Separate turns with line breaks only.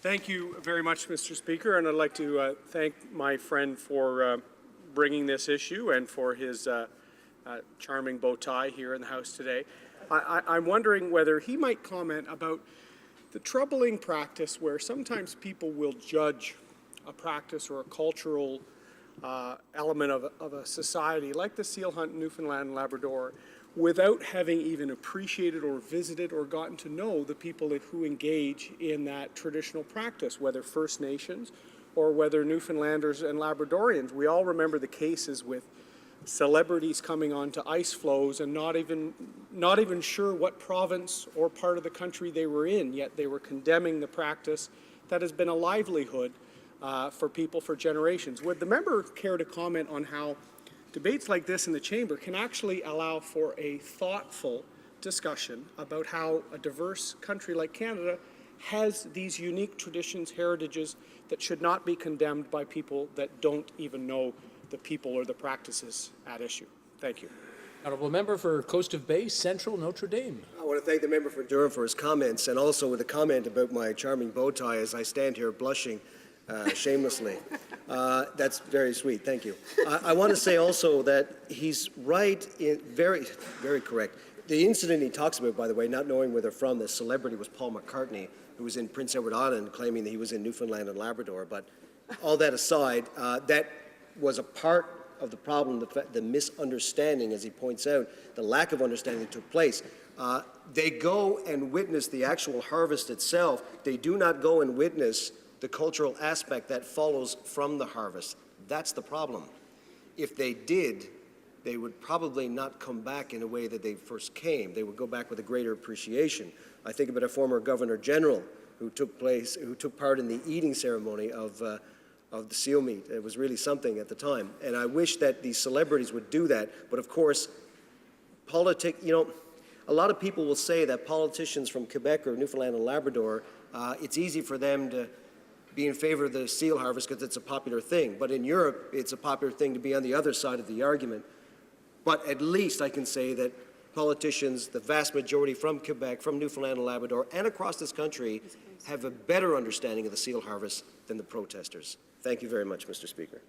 Thank you very much, Mr. Speaker, and I'd like to thank my friend for bringing this issue and for his charming bow tie here in the House today. I'm wondering whether he might comment about the troubling practice where sometimes people will judge a practice or a cultural element of a society like the seal hunt in Newfoundland and Labrador without having even appreciated or visited or gotten to know the people who engage in that traditional practice, whether First Nations or whether Newfoundlanders and Labradorians. We all remember the cases with celebrities coming onto ice floes and not even sure what province or part of the country they were in, yet they were condemning the practice that has been a livelihood for people for generations. Would the member care to comment on how debates like this in the chamber can actually allow for a thoughtful discussion about how a diverse country like Canada has these unique traditions, heritages that should not be condemned by people that don't even know the people or the practices at issue? Thank you.
Honourable Member for Coast of Bay, Central Notre Dame.
I want to thank the member for Durham for his comments, and also with a comment about my charming bow tie as I stand here blushing shamelessly. That's very sweet. Thank you. I want to say also that he's right, very correct. The incident he talks about, by the way, not knowing where they're from, the celebrity was Paul McCartney, who was in Prince Edward Island, claiming that he was in Newfoundland and Labrador. But all that aside, that was a part of the problem, the misunderstanding, as he points out, the lack of understanding that took place. They go and witness the actual harvest itself. They do not go and witness the cultural aspect that follows from the harvest. That's the problem. If they did, they would probably not come back in a way that they first came. They would go back with a greater appreciation. I think about a former Governor General who took part in the eating ceremony of the seal meat. It was really something at the time. And I wish that these celebrities would do that. But of course, a lot of people will say that politicians from Quebec or Newfoundland and Labrador, it's easy for them to be in favor of the seal harvest because it's a popular thing. But in Europe, it's a popular thing to be on the other side of the argument. But at least I can say that politicians, the vast majority from Quebec, from Newfoundland and Labrador, and across this country, have a better understanding of the seal harvest than the protesters. Thank you very much, Mr. Speaker.